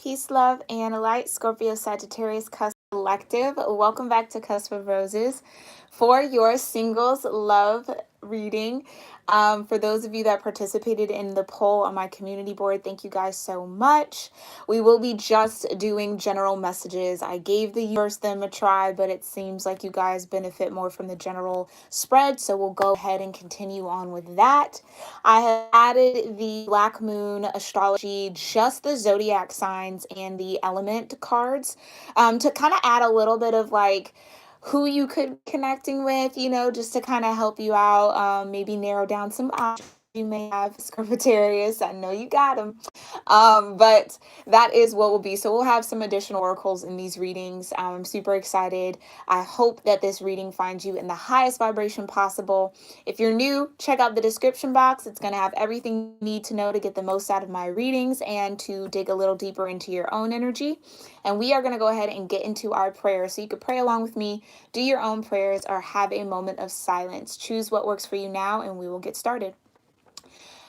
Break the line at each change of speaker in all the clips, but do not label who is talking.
Peace, love, and light, Scorpio-Sagittarius Cusp Collective. Welcome back to Cusp of Roses for your singles love reading. For those of you that participated in the poll on my community board, thank you guys so much. We will be just doing general messages. I gave the universe them a try, but it seems like you guys benefit more from the general spread, so we'll go ahead and continue on with that. I have added the Black Moon astrology, just the zodiac signs and the element cards, to kind of add a little bit of like who you could be connecting with, just to kind of help you out, maybe narrow down some options you may have. Scorpitarius, I know you got them. But that is what will be. So we'll have some additional oracles in these readings. I'm super excited. I hope that this reading finds you in the highest vibration possible. If you're new, check out the description box. It's going to have everything you need to know to get the most out of my readings and to dig a little deeper into your own energy. And we are going to go ahead and get into our prayers. So you could pray along with me, do your own prayers, or have a moment of silence. Choose what works for you now, and we will get started.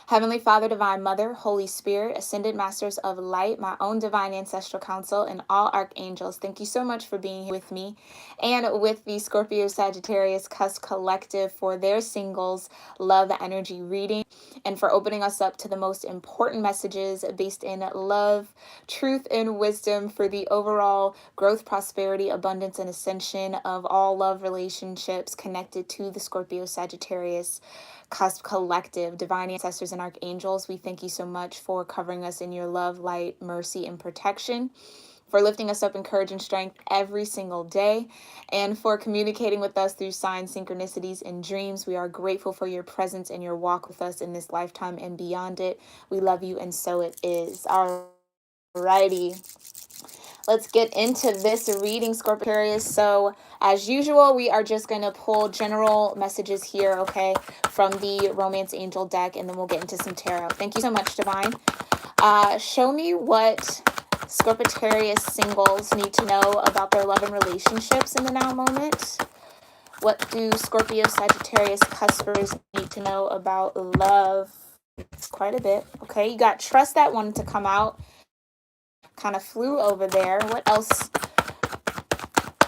Heavenly Father, Divine Mother, Holy Spirit, Ascended Masters of Light, my own Divine Ancestral Council, and all Archangels, thank you so much for being here with me and with the Scorpio-Sagittarius Cusp Collective for their singles love energy reading, and for opening us up to the most important messages based in love, truth, and wisdom for the overall growth, prosperity, abundance, and ascension of all love relationships connected to the Scorpio-Sagittarius Cusp Collective. Divine ancestors and archangels, we thank you so much for covering us in your love, light, mercy, and protection, for lifting us up in courage and strength every single day, and for communicating with us through signs, synchronicities, and dreams. We are grateful for your presence and your walk with us in this lifetime and beyond it. We love you, and so it is. Alrighty. Let's get into this reading, Scorpio. So, as usual, we are just going to pull general messages here, okay, from the Romance Angel deck, and then we'll get into some tarot. Thank you so much, Divine. Show me what Scorpio singles need to know about their love and relationships in the now moment. What do Scorpio Sagittarius cuspers need to know about love? It's quite a bit. Okay, you got trust that wanted to come out. Kind of flew over there. What else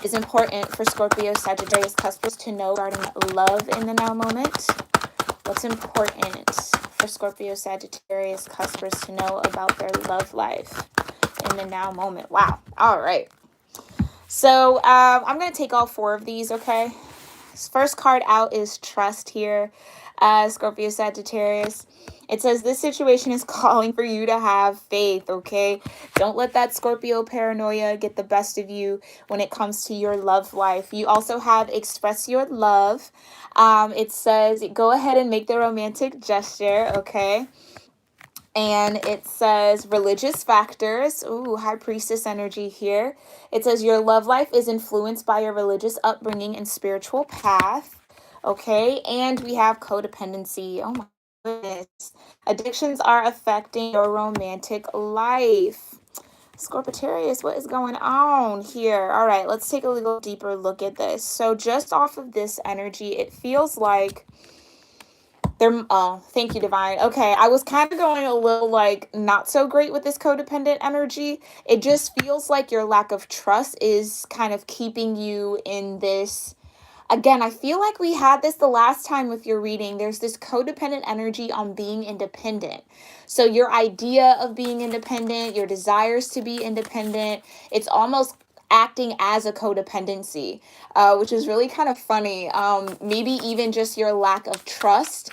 is important for Scorpio Sagittarius cuspers to know regarding love in the now moment? What's important for Scorpio Sagittarius cuspers to know about their love life in the now moment? Wow. All right. So I'm going to take all four of these, okay? First card out is trust here, Scorpio Sagittarius. It says this situation is calling for you to have faith, okay? Don't let that Scorpio paranoia get the best of you when it comes to your love life. You also have express your love. It says go ahead and make the romantic gesture, okay? And it says religious factors. Ooh, high priestess energy here. It says your love life is influenced by your religious upbringing and spiritual path. Okay, and we have codependency. Oh my goodness. Addictions are affecting your romantic life. Scorpitarius, what is going on here? All right, let's take a little deeper look at this. So just off of this energy, it feels like thank you, Divine. Okay, I was kind of going a little like not so great with this codependent energy. It just feels like your lack of trust is kind of keeping you in this. Again, I feel like we had this the last time with your reading. There's this codependent energy on being independent. So your idea of being independent, your desires to be independent, it's almost acting as a codependency, which is really kind of funny. Maybe even just your lack of trust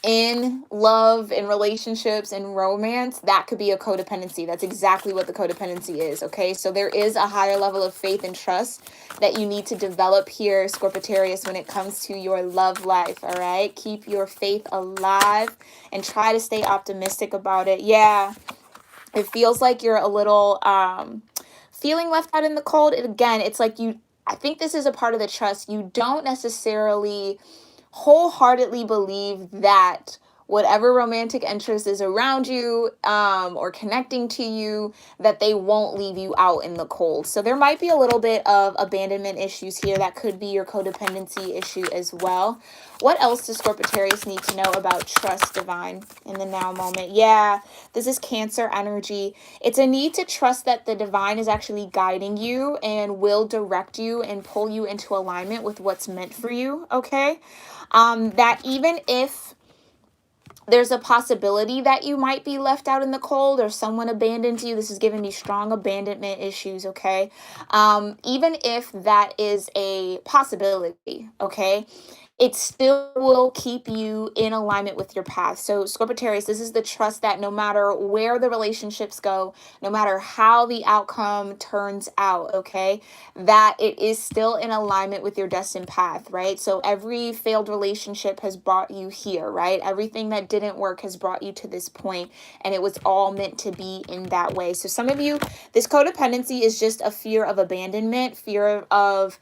in love and relationships and romance, that could be a codependency. That's exactly what the codependency is, okay? So there is a higher level of faith and trust that you need to develop here, Scorpitarius, when it comes to your love life, all right? Keep your faith alive and try to stay optimistic about it. Yeah, it feels like you're a little feeling left out in the cold. Again, it's like I think this is a part of the trust. You don't necessarily wholeheartedly believe that whatever romantic interest is around you, or connecting to you, that they won't leave you out in the cold. So there might be a little bit of abandonment issues here. That could be your codependency issue as well. What else does Scorpitarius need to know about trust divine in the now moment? Yeah, this is Cancer energy. It's a need to trust that the divine is actually guiding you and will direct you and pull you into alignment with what's meant for you, okay? That even if there's a possibility that you might be left out in the cold or someone abandons you. This is giving me strong abandonment issues, okay? Even if that is a possibility, okay? It still will keep you in alignment with your path. So Scorpitarius, this is the trust that no matter where the relationships go, no matter how the outcome turns out, okay, that it is still in alignment with your destined path, right? So every failed relationship has brought you here, right? Everything that didn't work has brought you to this point, and it was all meant to be in that way. So some of you, this codependency is just a fear of abandonment, fear of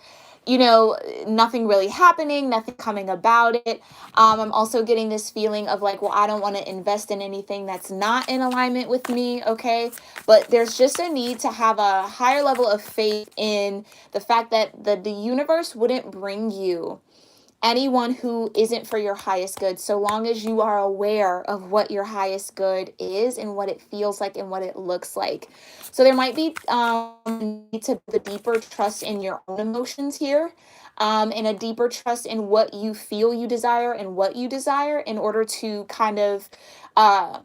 nothing really happening, nothing coming about it. I'm also getting this feeling of like, well, I don't want to invest in anything that's not in alignment with me, okay? But there's just a need to have a higher level of faith in the fact that the universe wouldn't bring you anyone who isn't for your highest good, so long as you are aware of what your highest good is and what it feels like and what it looks like. So there might be need to the deeper trust in your own emotions here, and a deeper trust in what you feel you desire and what you desire, in order to uh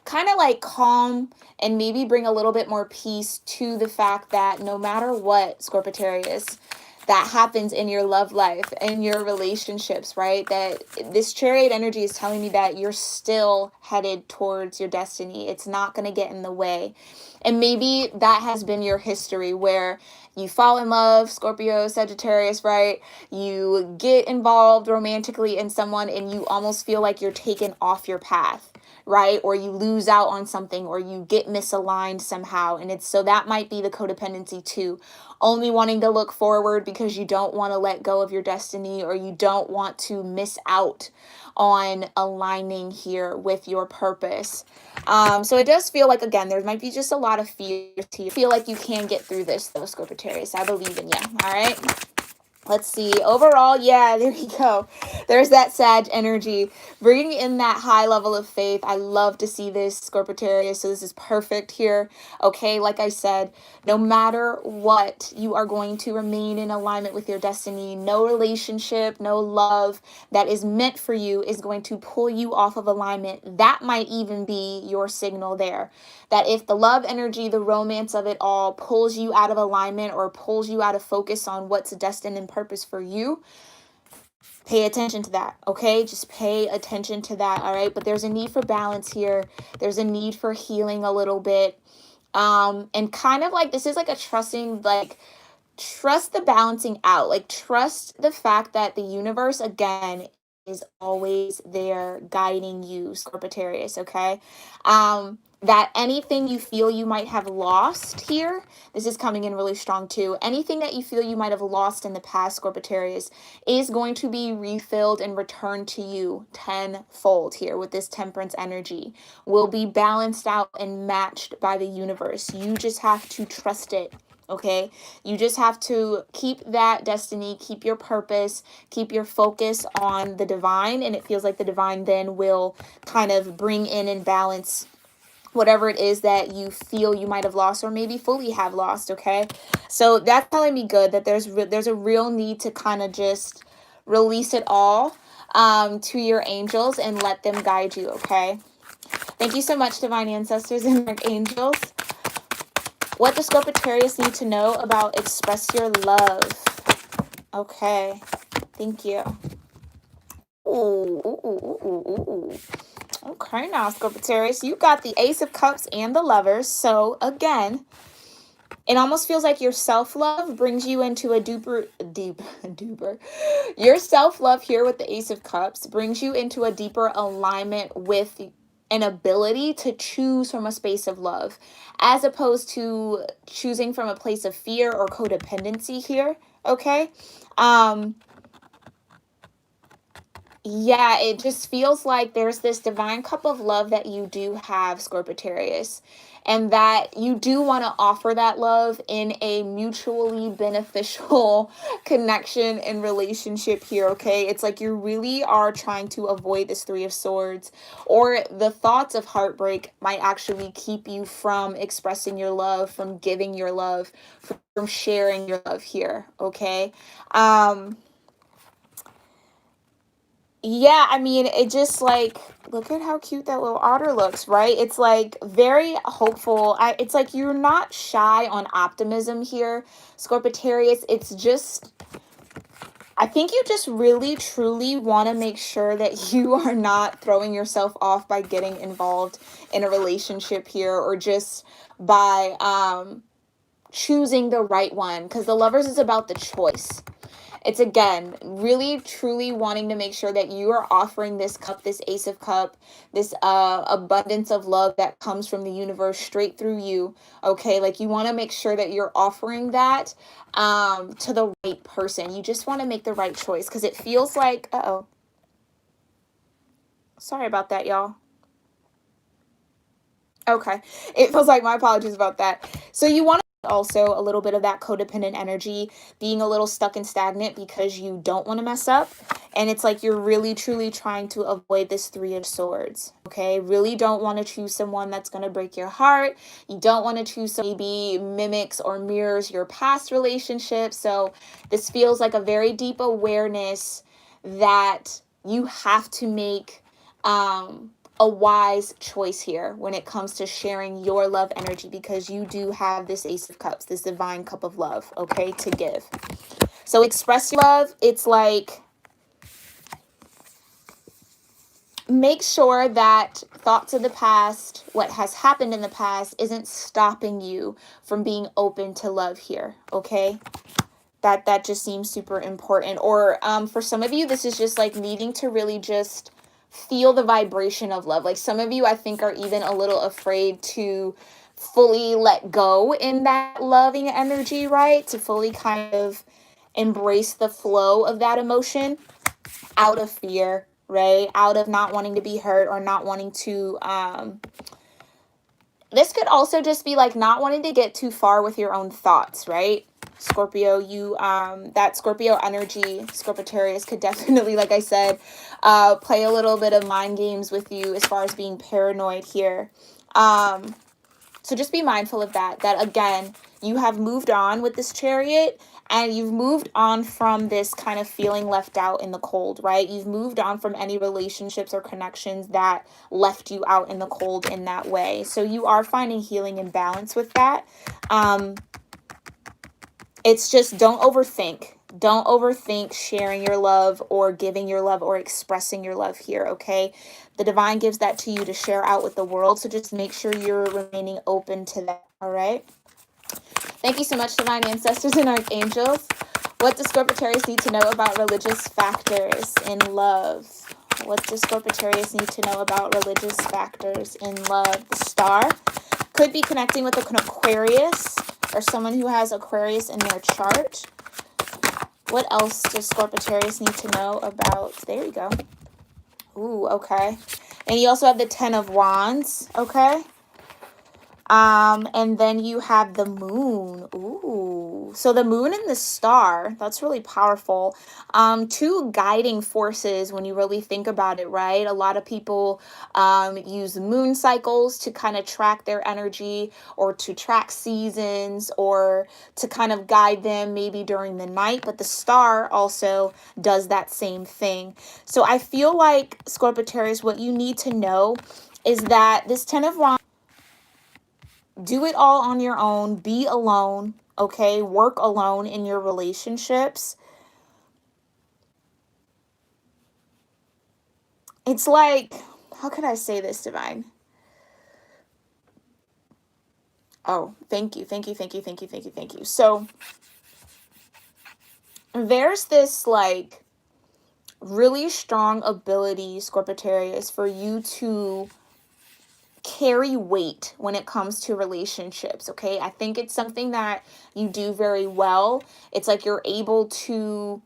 kind of like calm and maybe bring a little bit more peace to the fact that no matter what, Scorpitarius, that happens in your love life and your relationships, right? That this chariot energy is telling me that you're still headed towards your destiny. It's not going to get in the way. And maybe that has been your history, where you fall in love, Scorpio, Sagittarius, right? You get involved romantically in someone and you almost feel like you're taken off your path, right? Or you lose out on something, or you get misaligned somehow. And it's so that might be the codependency too. Only wanting to look forward because you don't want to let go of your destiny, or you don't want to miss out on aligning here with your purpose. So it does feel like, again, there might be just a lot of fears here. Feel like you can get through this though, Scorpitarius. I believe in you. All right. Let's see. Overall, yeah, there you go. There's that Sag energy, bringing in that high level of faith. I love to see this, Scorpitarius. So this is perfect here. Okay, like I said, no matter what, you are going to remain in alignment with your destiny. No relationship, no love that is meant for you is going to pull you off of alignment. That might even be your signal there. That if the love energy, the romance of it all pulls you out of alignment or pulls you out of focus on what's destined and purpose for you, pay attention to that, okay? Just pay attention to that, all right? But there's a need for balance here. There's a need for healing a little bit. And kind of like, this is like a trusting, like, trust the balancing out. Like, trust the fact that the universe, again, is always there guiding you, Scorpitarius, okay? That anything you feel you might have lost here, this is coming in really strong too. Anything that you feel you might have lost in the past, Scorpitarius, is going to be refilled and returned to you tenfold here with this temperance energy. Will be balanced out and matched by the universe. You just have to trust it. Okay, you just have to keep that destiny, keep your purpose, keep your focus on the divine, and it feels like the divine then will kind of bring in and balance whatever it is that you feel you might have lost or maybe fully have lost, okay? So that's telling me good, that there's a real need to kind of just release it all to your angels and let them guide you, okay? Thank you so much, divine ancestors and archangels. What does Scorpitarius need to know about express your love? Okay, thank you. Ooh. Okay, now, Scorpitarius, you got the Ace of Cups and the Lovers. So, again, it almost feels like your self-love brings you into a deeper. Your self-love here with the Ace of Cups brings you into a deeper alignment with an ability to choose from a space of love, as opposed to choosing from a place of fear or codependency here, okay? Yeah, it just feels like there's this divine cup of love that you do have, Scorpitarius, and that you do want to offer that love in a mutually beneficial connection and relationship here, okay? It's like you really are trying to avoid this Three of Swords, or the thoughts of heartbreak might actually keep you from expressing your love, from giving your love, from sharing your love here, okay? Um, Yeah, I mean, it just like look at how cute that little otter looks, right? It's like very hopeful. It's like you're not shy on optimism here, Scorpitarius. It's just I think you just really truly want to make sure that you are not throwing yourself off by getting involved in a relationship here, or just by choosing the right one, because the lovers is about the choice. It's again really truly wanting to make sure that you are offering this cup, this Ace of Cup, this abundance of love that comes from the universe straight through you. Okay, like you want to make sure that you're offering that to the right person. You just want to make the right choice, because it feels like uh-oh. Sorry about that, y'all. Okay. It feels like, my apologies about that. So you want to also a little bit of that codependent energy, being a little stuck and stagnant because you don't want to mess up. And it's like you're really truly trying to avoid this Three of Swords. Okay. Really don't want to choose someone that's going to break your heart. You don't want to choose maybe mimics or mirrors your past relationships. So this feels like a very deep awareness that you have to make a wise choice here when it comes to sharing your love energy, because you do have this Ace of Cups, this divine cup of love, okay, to give. So express your love. It's like make sure that thoughts of the past, what has happened in the past, isn't stopping you from being open to love here, okay? That just seems super important. Or for some of you, this is just like needing to really just feel the vibration of love. Like some of you, I think, are even a little afraid to fully let go in that loving energy, right? To fully kind of embrace the flow of that emotion out of fear, right? Out of not wanting to be hurt, or not wanting to this could also just be like not wanting to get too far with your own thoughts, right? Scorpio, you that Scorpio energy, Scorpitarius, could definitely, like I said, play a little bit of mind games with you as far as being paranoid here. So just be mindful of that. That again, you have moved on with this Chariot, and you've moved on from this kind of feeling left out in the cold, right? You've moved on from any relationships or connections that left you out in the cold in that way. So you are finding healing and balance with that. It's just don't overthink. Don't overthink sharing your love or giving your love or expressing your love here, okay? The divine gives that to you to share out with the world. So just make sure you're remaining open to that, all right? Thank you so much, divine ancestors and archangels. What does Scorpitarius need to know about religious factors in love? What does Scorpitarius need to know about religious factors in love? The Star could be connecting with an Aquarius, or someone who has Aquarius in their chart. What else does Scorpitarius need to know about? There you go. Ooh, okay. And you also have the Ten of Wands, okay? And then you have the moon. Ooh. So the moon and the star, that's really powerful. Two guiding forces when you really think about it, right? A lot of people use moon cycles to kind of track their energy, or to track seasons, or to kind of guide them maybe during the night. But the star also does that same thing. So I feel like, Scorpitarius, what you need to know is that this Ten of Wands, do it all on your own, be alone, okay? Work alone in your relationships. It's like, how can I say this, divine? Oh, thank you, thank you, thank you, thank you, thank you, thank you. So there's this like really strong ability, Scorpitarius, for you to carry weight when it comes to relationships, okay? I think it's something that you do very well. It's like you're able to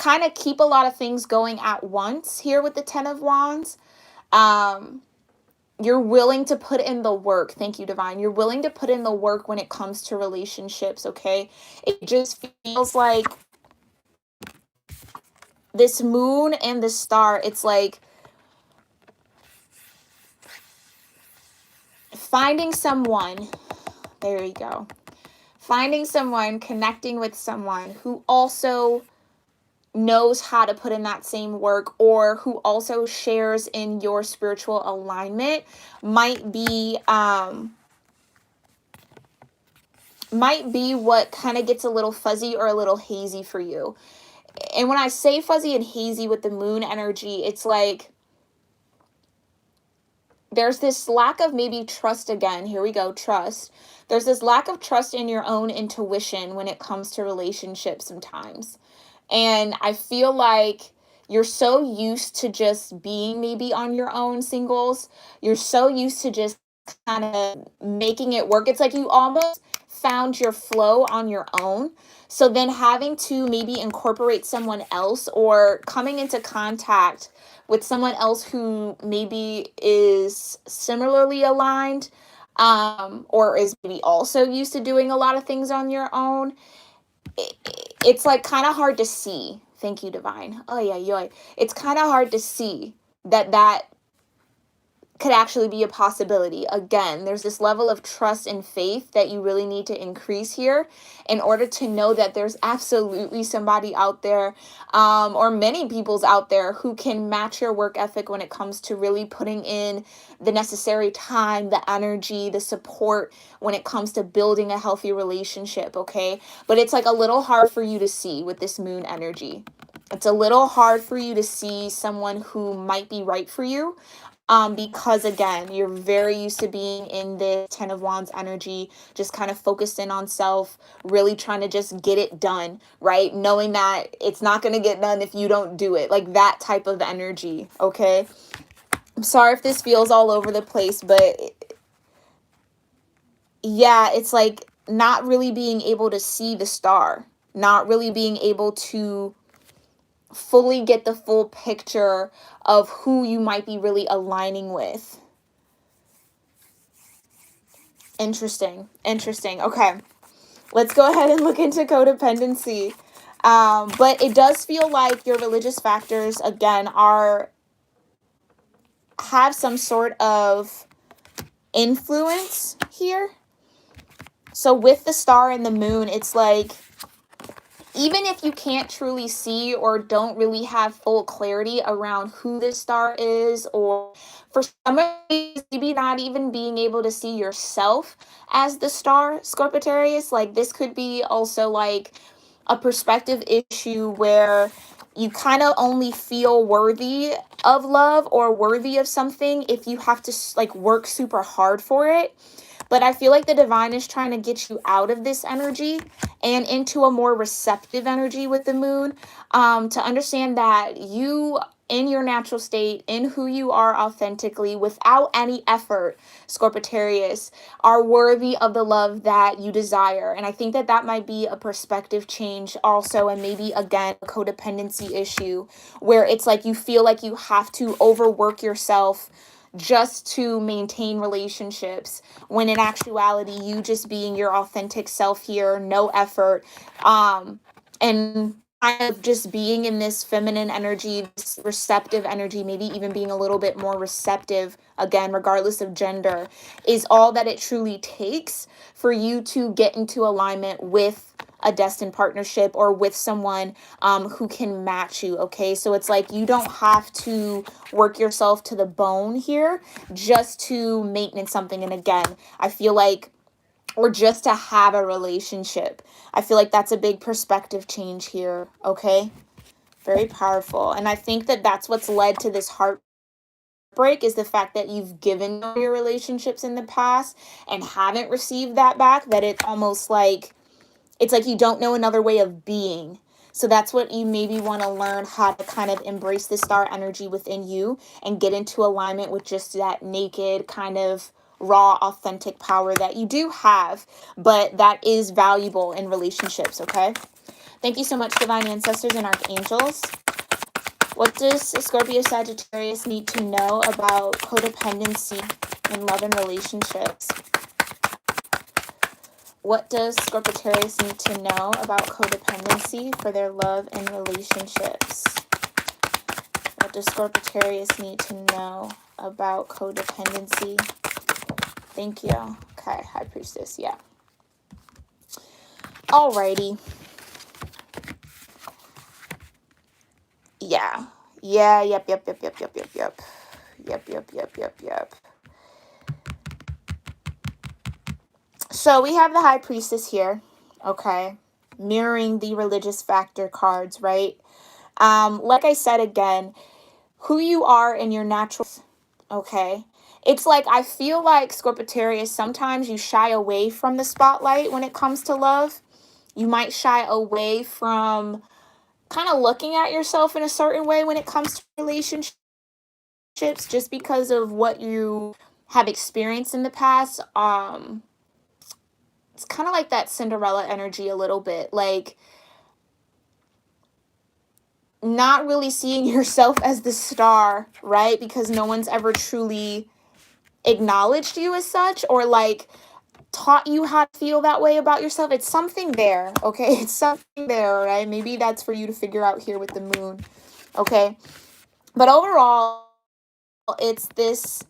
kind of keep a lot of things going at once here with the Ten of Wands. You're willing to put in the work. Thank you, Divine. You're willing to put in the work when it comes to relationships, okay? It just feels like this moon and the star, it's like finding someone, there you go. Finding someone, connecting with someone who also knows how to put in that same work, or who also shares in your spiritual alignment might be what kind of gets a little fuzzy or a little hazy for you. And when I say fuzzy and hazy with the moon energy, it's like there's this lack of maybe trust again. Here we go, trust. There's this lack of trust in your own intuition when it comes to relationships sometimes. And I feel like you're so used to just being maybe on your own, singles. You're so used to just kind of making it work. It's like you almost found your flow on your own. So then having to maybe incorporate someone else, or coming into contact with someone else who maybe is similarly aligned, or is maybe also used to doing a lot of things on your own, it's like kind of hard to see. Thank you, Divine. Oh yeah. It's kind of hard to see that could actually be a possibility. Again, there's this level of trust and faith that you really need to increase here in order to know that there's absolutely somebody out there, or many people's out there, who can match your work ethic when it comes to really putting in the necessary time, the energy, the support when it comes to building a healthy relationship, okay? But it's like a little hard for you to see with this moon energy. It's a little hard for you to see someone who might be right for you. Because again, you're very used to being in the Ten of Wands energy, just kind of focused in on self, really trying to just get it done, right? Knowing that it's not going to get done if you don't do it, like that type of energy, okay? I'm sorry if this feels all over the place, but yeah, it's like not really being able to see the star, not really being able to fully get the full picture of who you might be really aligning with. Interesting. Okay, let's go ahead and look into codependency. But it does feel like your religious factors again have some sort of influence here. So with the star and the moon, it's like, even if you can't truly see or don't really have full clarity around who this star is, or for some of you, maybe not even being able to see yourself as the star, Scorpio-sagittarius, like this could be also like a perspective issue where you kind of only feel worthy of love or worthy of something if you have to like work super hard for it. But I feel like the divine is trying to get you out of this energy and into a more receptive energy with the moon, to understand that you, in your natural state, in who you are authentically, without any effort, Scorpio-sagittarius, are worthy of the love that you desire. And I think that that might be a perspective change also, and maybe, again, a codependency issue, where it's like you feel like you have to overwork yourself just to maintain relationships, when in actuality you just being your authentic self here, no effort, and kind of just being in this feminine energy, this receptive energy, maybe even being a little bit more receptive, again regardless of gender, is all that it truly takes for you to get into alignment with a destined partnership, or with someone who can match you, okay? So it's like you don't have to work yourself to the bone here just to maintenance something. And again, I feel like, or just to have a relationship, I feel like that's a big perspective change here, okay? Very powerful. And I think that that's what's led to this heartbreak, is the fact that you've given your relationships in the past and haven't received that back, that it's almost like, it's like you don't know another way of being. So that's what you maybe want to learn, how to kind of embrace the star energy within you and get into alignment with just that naked kind of raw, authentic power that you do have, but that is valuable in relationships, okay? Thank you so much, divine ancestors and archangels. What does Scorpio-Sagittarius need to know about codependency in love and relationships? What does Scorpio-Sagittarius need to know about codependency for their love and relationships? What does Scorpio-Sagittarius need to know about codependency? Thank you. Okay, High Priestess, yeah. Alrighty. Yeah. Yeah, yep. So we have the High Priestess here, okay, mirroring the religious factor cards, right? Like I said again, who you are in your natural, okay? It's like, I feel like Scorpio-Sagittarius, sometimes you shy away from the spotlight when it comes to love. You might shy away from kind of looking at yourself in a certain way when it comes to relationships, just because of what you have experienced in the past. It's kind of like that Cinderella energy a little bit, like not really seeing yourself as the star, right? Because no one's ever truly acknowledged you as such, or like taught you how to feel that way about yourself. It's something there, okay? It's something there, right? Maybe that's for you to figure out here with the moon, okay? But overall, it's this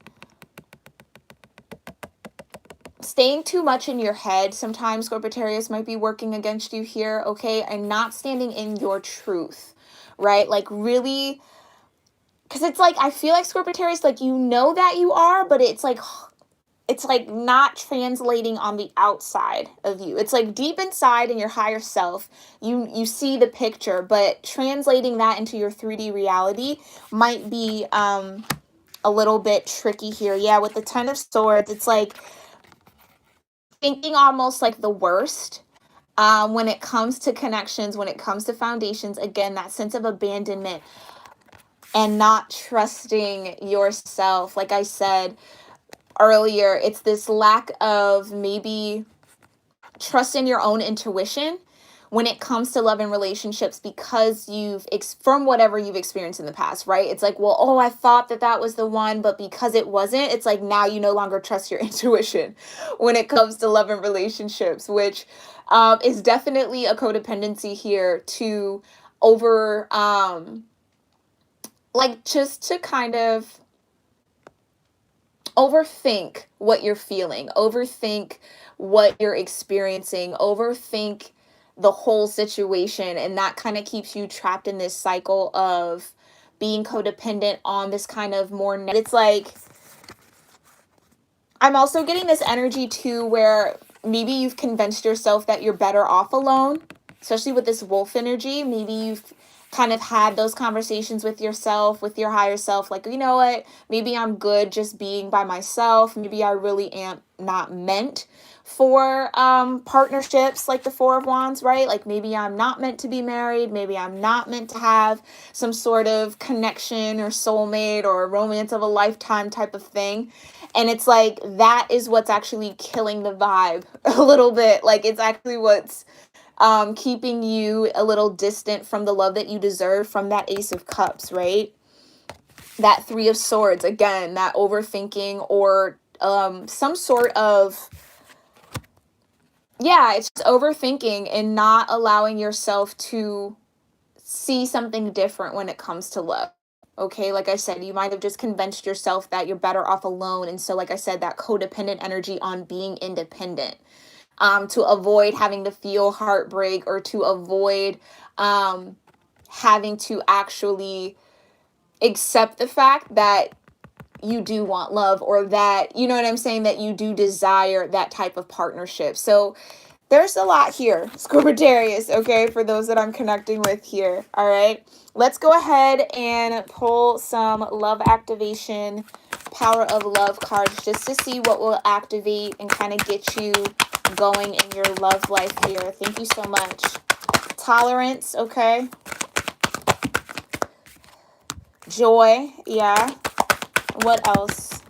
staying too much in your head. Sometimes Scorpio-Sagittarius might be working against you here, okay? And not standing in your truth, right? Like really, because it's like, I feel like Scorpio-Sagittarius, like, you know that you are, but it's like not translating on the outside of you. It's like deep inside in your higher self, you see the picture, but translating that into your 3D reality might be a little bit tricky here. Yeah, with the Ten of Swords, it's like thinking almost like the worst when it comes to connections, when it comes to foundations. Again, that sense of abandonment and not trusting yourself. Like I said earlier, it's this lack of maybe trust in your own intuition when it comes to love and relationships, because from whatever you've experienced in the past, right? It's like, well, oh, I thought that was the one, but because it wasn't, it's like now you no longer trust your intuition when it comes to love and relationships, which is definitely a codependency here to just to kind of overthink what you're feeling, overthink what you're experiencing, overthink the whole situation. And that kind of keeps you trapped in this cycle of being codependent on this kind of more. It's like, I'm also getting this energy too, where maybe you've convinced yourself that you're better off alone, especially with this wolf energy. Maybe you've kind of had those conversations with yourself, with your higher self, like, you know what, maybe I'm good just being by myself. Maybe I really am not meant for partnerships like the Four of Wands, right? Like maybe I'm not meant to be married. Maybe I'm not meant to have some sort of connection or soulmate or romance of a lifetime type of thing. And it's like, that is what's actually killing the vibe a little bit. Like it's actually what's keeping you a little distant from the love that you deserve from that Ace of Cups, right? That Three of Swords, again, that overthinking or some sort of, yeah, it's just overthinking and not allowing yourself to see something different when it comes to love. Okay, like I said, you might have just convinced yourself that you're better off alone. And so, like I said, that codependent energy on being independent. To avoid having to feel heartbreak, or to avoid having to actually accept the fact that you do want love, or that, you know what I'm saying, that you do desire that type of partnership. So there's a lot here, Scorpio-Sagittarius, okay, for those that I'm connecting with here, all right? Let's go ahead and pull some love activation, power of love cards, just to see what will activate and kind of get you going in your love life here. Thank you so much. Tolerance, okay. Joy, yeah. What else?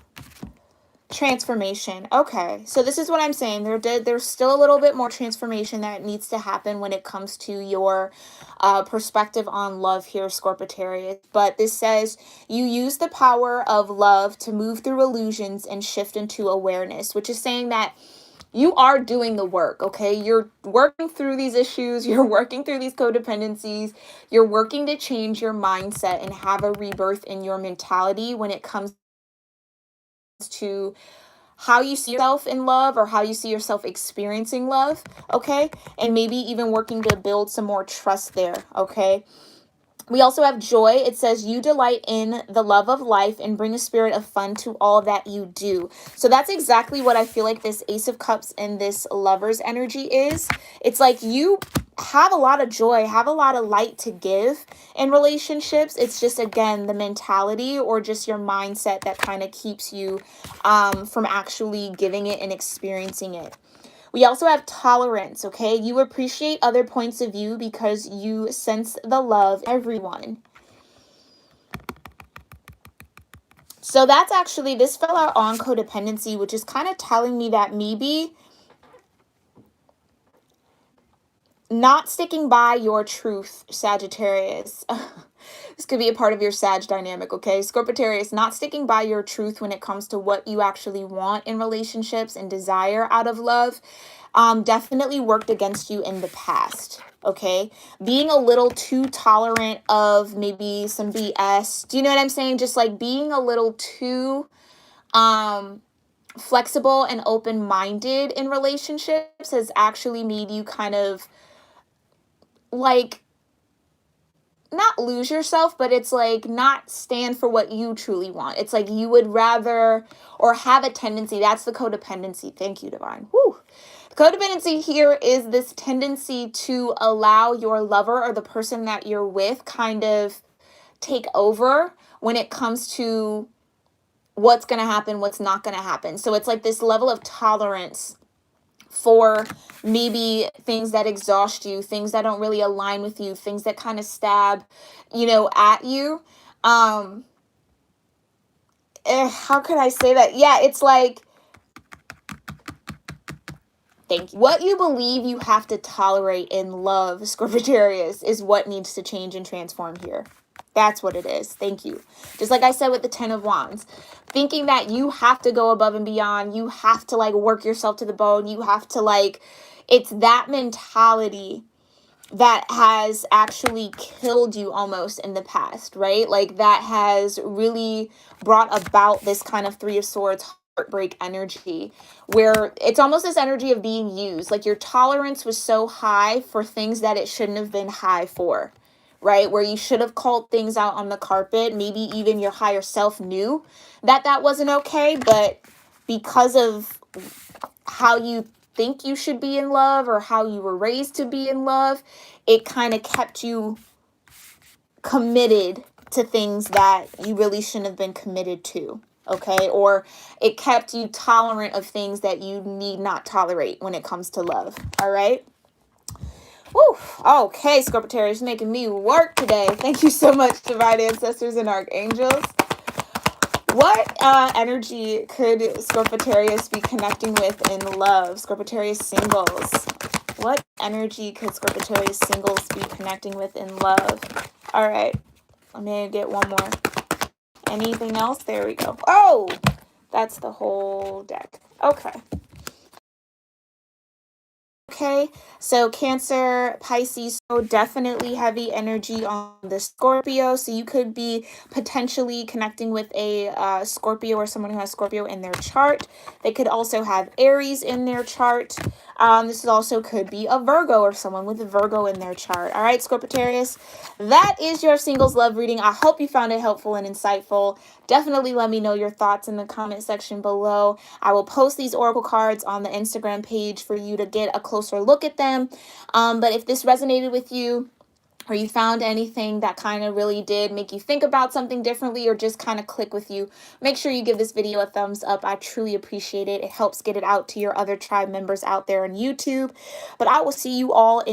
Transformation. Okay. So this is what I'm saying. There's still a little bit more transformation that needs to happen when it comes to your perspective on love here, Scorpitarius. But this says you use the power of love to move through illusions and shift into awareness, which is saying that you are doing the work, okay? You're working through these issues, you're working through these codependencies, you're working to change your mindset and have a rebirth in your mentality when it comes to how you see yourself in love or how you see yourself experiencing love, okay? And maybe even working to build some more trust there, okay? We also have joy. It says you delight in the love of life and bring a spirit of fun to all that you do. So that's exactly what I feel like this Ace of Cups and this Lover's energy is. It's like you have a lot of joy, have a lot of light to give in relationships. It's just, again, the mentality or just your mindset that kind of keeps you from actually giving it and experiencing it. We also have tolerance, okay? You appreciate other points of view because you sense the love in everyone. So that's actually, this fell out on codependency, which is kind of telling me that maybe not sticking by your truth, Sagittarius. This could be a part of your Sag dynamic, okay? Scorpitarius, not sticking by your truth when it comes to what you actually want in relationships and desire out of love, definitely worked against you in the past, okay? Being a little too tolerant of maybe some BS. Do you know what I'm saying? Just like being a little too flexible and open-minded in relationships has actually made you kind of like not lose yourself, but it's like not stand for what you truly want. It's like you would rather or have a tendency. That's the codependency. Thank you, Divine. Whew. Codependency here is this tendency to allow your lover or the person that you're with kind of take over when it comes to what's going to happen, what's not going to happen. So it's like this level of tolerance for maybe things that exhaust you, things that don't really align with you, things that kind of stab, at you. How could I say that? Yeah, it's like, thank you. What you believe you have to tolerate in love, Scorpitarius, is what needs to change and transform here. That's what it is. Thank you. Just like I said with the Ten of Wands, thinking that you have to go above and beyond, you have to work yourself to the bone, you have to it's that mentality that has actually killed you almost in the past, right? Like that has really brought about this kind of Three of Swords heartbreak energy where it's almost this energy of being used. Like your tolerance was so high for things that it shouldn't have been high for, right? Where you should have called things out on the carpet. Maybe even your higher self knew that that wasn't okay, but because of how you think you should be in love or how you were raised to be in love, it kind of kept you committed to things that you really shouldn't have been committed to, okay? Or it kept you tolerant of things that you need not tolerate when it comes to love, all right? Woo. Okay, Scorpitarius, making me work today. Thank you so much, Divine Ancestors and Archangels. What energy could Scorpitarius be connecting with in love? Scorpitarius singles. What energy could Scorpitarius singles be connecting with in love? All right. Let me get one more. Anything else? There we go. Oh, that's the whole deck. Okay. Okay, so Cancer, Pisces, so definitely heavy energy on the Scorpio. So you could be potentially connecting with a Scorpio or someone who has Scorpio in their chart. They could also have Aries in their chart. This also could be a Virgo or someone with a Virgo in their chart. All right, Scorpitarius, that is your singles love reading. I hope you found it helpful and insightful. Definitely let me know your thoughts in the comment section below. I will post these oracle cards on the Instagram page for you to get a closer look at them. But if this resonated with you, or you found anything that kind of really did make you think about something differently or just kind of click with you, make sure you give this video a thumbs up. I truly appreciate it. It helps get it out to your other tribe members out there on YouTube. But I will see you all in